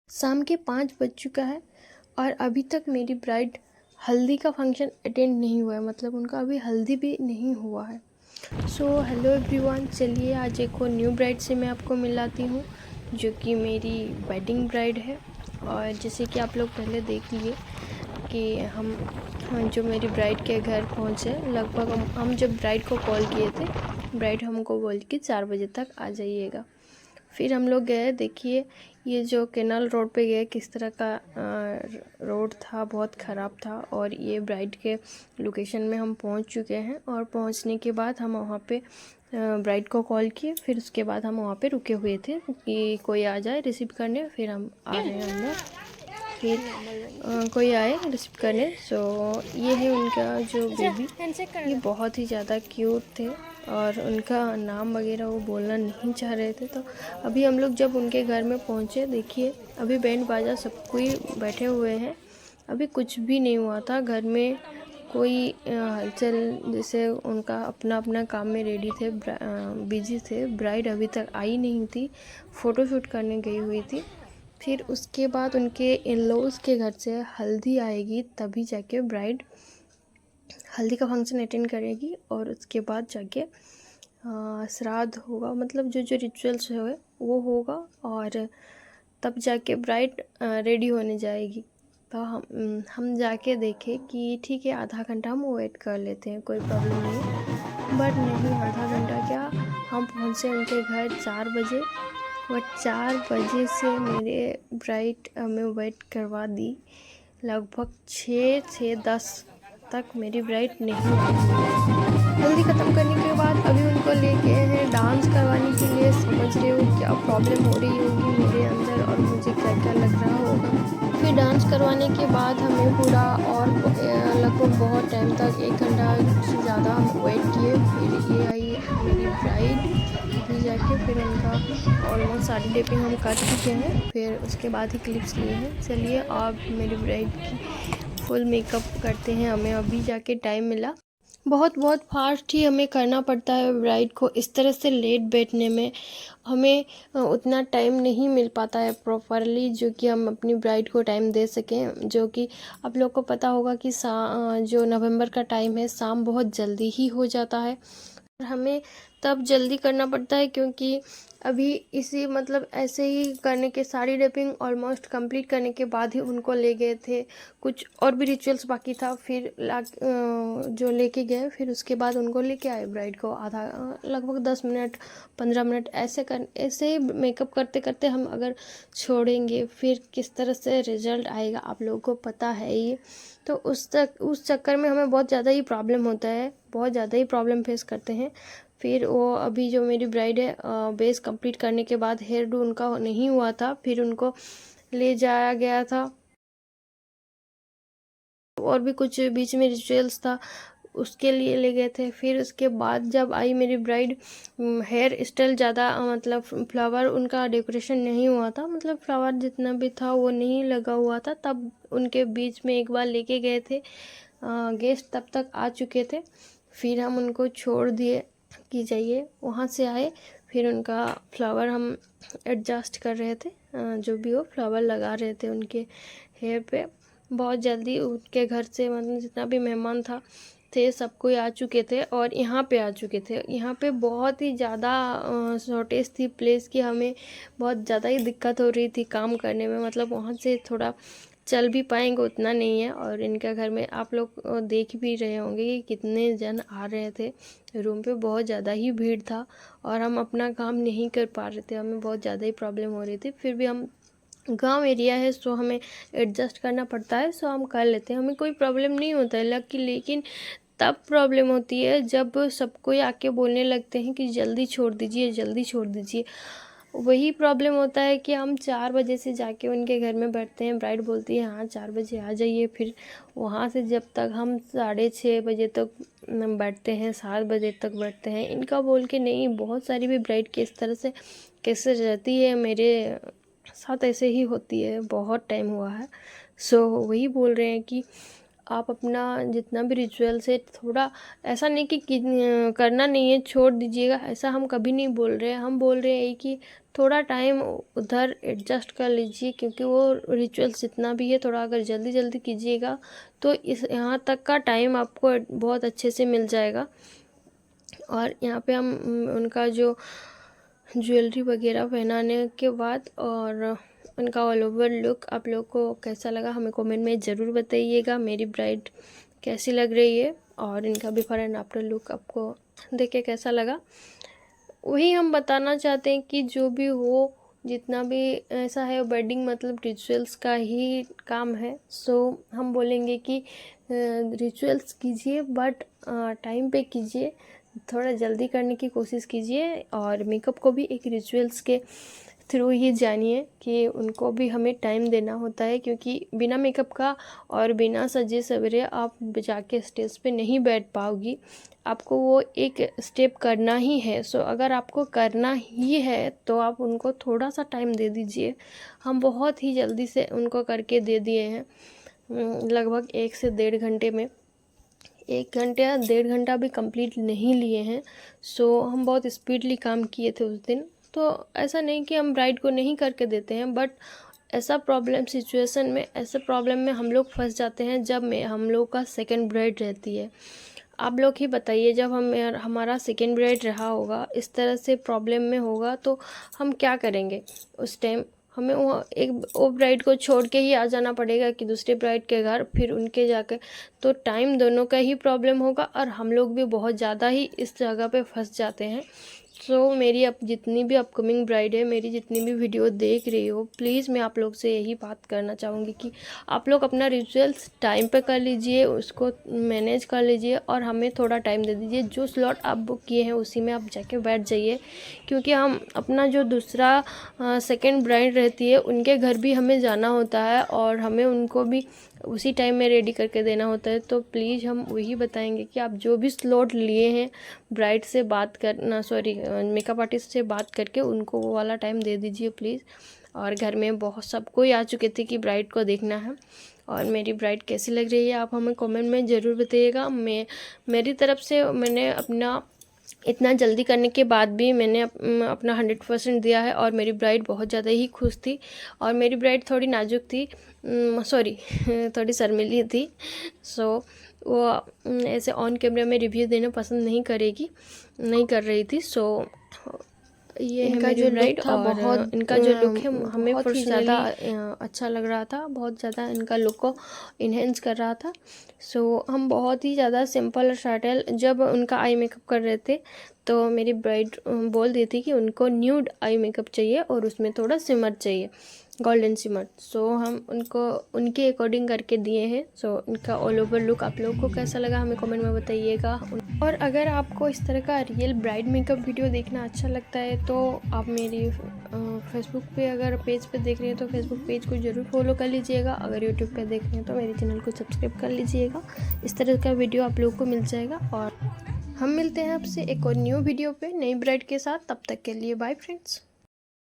शाम के 5 बज चुका है और अभी तक मेरी ब्राइड हल्दी का फंक्शन अटेंड नहीं हुआ है, मतलब उनका अभी हल्दी भी नहीं हुआ है। सो हेलो एवरीवन, चलिए आज एक और न्यू ब्राइड से मैं आपको मिलाती हूँ जो कि मेरी वेडिंग ब्राइड है। और जैसे कि आप लोग पहले देख लिए कि हम जो मेरी ब्राइड के घर पहुँचे, लगभग हम जब ब्राइड को कॉल किए थे, ब्राइड हमको बोली कि 4 बजे तक आ जाइएगा। फिर हम लोग गए, देखिए ये जो कैनाल रोड पे गए, किस तरह का रोड था, बहुत ख़राब था। और ये ब्राइड के लोकेशन में हम पहुंच चुके हैं और पहुंचने के बाद हम वहाँ पे ब्राइड को कॉल किए। फिर उसके बाद हम वहाँ पे रुके हुए थे कि कोई आ जाए रिसीव करने। फिर हम आ रहे हैं अंदर, फिर कोई आए रिसीव करने। सो ये है उनका जो बेबी, ये बहुत ही ज़्यादा क्यूट थे और उनका नाम वगैरह वो बोलना नहीं चाह रहे थे। तो अभी हम लोग जब उनके घर में पहुँचे, देखिए अभी बैंड बाजा सब कोई बैठे हुए हैं, अभी कुछ भी नहीं हुआ था घर में, कोई हलचल। जैसे उनका अपना अपना काम में रेडी थे, बिजी थे। ब्राइड अभी तक आई नहीं थी, फ़ोटोशूट करने गई हुई थी। फिर उसके बाद उनके इन लॉज के घर से हल्दी आएगी, तभी जाके ब्राइड हल्दी का फंक्शन अटेंड करेगी और उसके बाद जाके श्राद्ध होगा, मतलब जो जो रिचुअल्स है वो होगा और तब जाके ब्राइड रेडी होने जाएगी। तो हम जाके देखें कि ठीक है, आधा घंटा हम वेट कर लेते हैं, कोई प्रॉब्लम नहीं है। बट नहीं, आधा घंटा क्या, हम पहुँचे उनके घर 4 बजे। बट 4 बजे से मेरे ब्राइड हमें वेट करवा दी, लगभग 6-10 तक मेरी ब्राइड नहीं आई। हल्दी ख़त्म करने के बाद अभी उनको ले गए हैं डांस करवाने के लिए। समझ रहे हो क्या प्रॉब्लम हो रही होगी मेरे अंदर और मुझे क्या क्या लग रहा होगा। फिर डांस करवाने के बाद हमें पूरा और लगभग बहुत टाइम तक 1 घंटा से ज़्यादा हम वेट किए। फिर ये आई मेरी ब्राइड, अभी जाके फिर उनका ऑलमोस्ट सारी टेपिंग हम कर चुके हैं, फिर उसके बाद ही क्लिप्स लिए हैं। चलिए आप मेरी ब्राइड की फुल मेकअप करते हैं, हमें अभी जाके टाइम मिला। बहुत फास्ट ही हमें करना पड़ता है ब्राइड को, इस तरह से लेट बैठने में हमें उतना टाइम नहीं मिल पाता है प्रॉपरली, जो कि हम अपनी ब्राइड को टाइम दे सकें। जो कि आप लोग को पता होगा कि जो नवंबर का टाइम है, शाम बहुत जल्दी ही हो जाता है। हमें तब जल्दी करना पड़ता है क्योंकि अभी इसी मतलब ऐसे ही करने के सारी रैपिंग ऑलमोस्ट कंप्लीट करने के बाद ही उनको ले गए थे। कुछ और भी रिचुअल्स बाकी था, फिर जो लेके गए, फिर उसके बाद उनको लेके आए ब्राइड को। आधा लगभग 10 मिनट 15 मिनट ऐसे ही मेकअप करते करते हम अगर छोड़ेंगे, फिर किस तरह से रिजल्ट आएगा आप लोगों को पता है ही। तो उस चक्कर में हमें बहुत ज़्यादा ही प्रॉब्लम होता है, बहुत ज़्यादा ही प्रॉब्लम फेस करते हैं। फिर वो अभी जो मेरी ब्राइड है, बेस कंप्लीट करने के बाद हेयर डू उनका नहीं हुआ था, फिर उनको ले जाया गया था और भी कुछ बीच में रिचुअल्स था, उसके लिए ले गए थे। फिर उसके बाद जब आई मेरी ब्राइड, हेयर स्टाइल ज़्यादा मतलब फ्लावर उनका डेकोरेशन नहीं हुआ था, मतलब फ्लावर जितना भी था वो नहीं लगा हुआ था। तब उनके बीच में एक बार लेके गए थे, गेस्ट तब तक आ चुके थे। फिर हम उनको छोड़ दिए कि जाइए, वहाँ से आए। फिर उनका फ्लावर हम एडजस्ट कर रहे थे, जो भी हो फ्लावर लगा रहे थे उनके हेयर पे। बहुत जल्दी उनके घर से मतलब जितना भी मेहमान थे सब कोई आ चुके थे और यहाँ पे आ चुके थे। यहाँ पे बहुत ही ज़्यादा शॉर्टेज थी प्लेस की, हमें बहुत ज़्यादा ही दिक्कत हो रही थी काम करने में, मतलब वहाँ से थोड़ा चल भी पाएंगे उतना नहीं है। और इनके घर में आप लोग देख भी रहे होंगे कि कितने जन आ रहे थे, रूम पे बहुत ज़्यादा ही भीड़ था और हम अपना काम नहीं कर पा रहे थे, हमें बहुत ज़्यादा ही प्रॉब्लम हो रही थी। फिर भी हम गांव एरिया है, सो हमें एडजस्ट करना पड़ता है, सो हम कर लेते हैं, हमें कोई प्रॉब्लम नहीं होता है लकी। लेकिन तब प्रॉब्लम होती है जब सब कोई आके बोलने लगते हैं कि जल्दी छोड़ दीजिए, जल्दी छोड़ दीजिए। वही प्रॉब्लम होता है कि हम 4 बजे से जाके उनके घर में बैठते हैं, ब्राइड बोलती है हाँ 4 बजे आ जाइए। फिर वहाँ से जब तक हम 6:30 बजे तक बैठते हैं, 7 बजे तक बैठते हैं, इनका बोल के नहीं। बहुत सारी भी ब्राइड के इस तरह से कैसे रहती है, मेरे साथ ऐसे ही होती है, बहुत टाइम हुआ है। सो वही बोल रहे हैं कि आप अपना जितना भी रिचुअल्स है थोड़ा ऐसा नहीं कि करना नहीं है छोड़ दीजिएगा, ऐसा हम कभी नहीं बोल रहे हैं। हम बोल रहे हैं कि थोड़ा टाइम उधर एडजस्ट कर लीजिए, क्योंकि वो रिचुअल्स जितना भी है थोड़ा अगर जल्दी जल्दी कीजिएगा तो इस यहाँ तक का टाइम आपको बहुत अच्छे से मिल जाएगा। और यहाँ पे हम उनका जो ज्वेलरी वगैरह पहनाने के बाद और उनका ऑल ओवर लुक आप लोग को कैसा लगा हमें कमेंट में ज़रूर बताइएगा। मेरी ब्राइड कैसी लग रही है और इनका बिफोर एंड आफ्टर लुक आपको देख के कैसा लगा, वही हम बताना चाहते हैं कि जो भी हो, जितना भी ऐसा है वेडिंग मतलब रिचुअल्स का ही काम है। सो हम बोलेंगे कि रिचुअल्स कीजिए बट टाइम पे कीजिए, थोड़ा जल्दी करने की कोशिश कीजिए। और मेकअप को भी एक रिचुअल्स के थ्रू ही जानिए कि उनको भी हमें टाइम देना होता है, क्योंकि बिना मेकअप का और बिना सजे सवरे आप जाके स्टेज पे नहीं बैठ पाओगी। आपको वो एक स्टेप करना ही है। सो अगर आपको करना ही है तो आप उनको थोड़ा सा टाइम दे दीजिए। हम बहुत ही जल्दी से उनको करके दे दिए हैं, लगभग 1 से 1.5 घंटे में। 1 घंटे 1.5 घंटा भी कंप्लीट नहीं लिए हैं। सो हम बहुत स्पीडली काम किए थे उस दिन। तो ऐसा नहीं कि हम ब्राइड को नहीं करके देते हैं, बट ऐसा प्रॉब्लम सिचुएशन में, ऐसे प्रॉब्लम में हम लोग फंस जाते हैं जब हम लोग का सेकंड ब्राइड रहती है। आप लोग ही बताइए, जब हमारा सेकंड ब्राइड रहा होगा, इस तरह से प्रॉब्लम में होगा तो हम क्या करेंगे। उस टाइम हमें वो ब्राइड को छोड़ के ही आ जाना पड़ेगा कि दूसरे ब्राइड के घर, फिर उनके जाकर, तो टाइम दोनों का ही प्रॉब्लम होगा और हम लोग भी बहुत ज़्यादा ही इस जगह पे फंस जाते हैं। सो मेरी अब जितनी भी अपकमिंग ब्राइड है, मेरी जितनी भी वीडियो देख रही हो, प्लीज़ मैं आप लोग से यही बात करना चाहूँगी कि आप लोग अपना रिचुअल्स टाइम पे कर लीजिए, उसको मैनेज कर लीजिए और हमें थोड़ा टाइम दे दीजिए। जो स्लॉट आप बुक किए हैं उसी में आप जाके बैठ जाइए, क्योंकि हम अपना जो दूसरा सेकंड ब्राइड रहती है उनके घर भी हमें जाना होता है और हमें उनको भी उसी टाइम में रेडी करके देना होता है। तो प्लीज़ हम वही बताएंगे कि आप जो भी स्लॉट लिए हैं ब्राइड से बात करना, मेकअप आर्टिस्ट से बात करके उनको वो वाला टाइम दे दीजिए प्लीज़। और घर में बहुत सब कोई आ चुके थे कि ब्राइड को देखना है। और मेरी ब्राइड कैसी लग रही है आप हमें कमेंट में ज़रूर बताइएगा। मेरी तरफ से मैंने अपना इतना जल्दी करने के बाद भी मैंने अपना 100% दिया है और मेरी ब्राइड बहुत ज़्यादा ही खुश थी। और मेरी ब्राइड थोड़ी नाजुक थी, थोड़ी शर्मीली थी। सो वो ऐसे ऑन कैमरा में रिव्यू देना पसंद नहीं कर रही थी। सो ये इनका जो ब्राइड था बहुत, इनका जो लुक है हमें बहुत ज़्यादा अच्छा लग रहा था, बहुत ज़्यादा इनका लुक को इन्हेंस कर रहा था। सो हम बहुत ही ज़्यादा सिंपल और शॉर्टल, जब उनका आई मेकअप कर रहे थे तो मेरी ब्राइड बोल दी थी कि उनको न्यूड आई मेकअप चाहिए और उसमें थोड़ा सिमर चाहिए, गोल्डन सिमर। सो हम उनको उनके अकॉर्डिंग करके दिए हैं। सो इनका ऑल ओवर लुक आप लोगों को कैसा लगा हमें कमेंट में बताइएगा। और अगर आपको इस तरह का रियल ब्राइड मेकअप वीडियो देखना अच्छा लगता है तो आप मेरी फेसबुक पे अगर पेज पे देख रहे हैं तो फेसबुक पेज को ज़रूर फॉलो कर लीजिएगा। अगर यूट्यूब पे देख रहे हैं तो मेरे चैनल को सब्सक्राइब कर लीजिएगा। इस तरह का वीडियो आप लोगों को मिल जाएगा। और हम मिलते हैं आपसे एक और न्यू वीडियो पे नई ब्राइड के साथ। तब तक के लिए बाय फ्रेंड्स।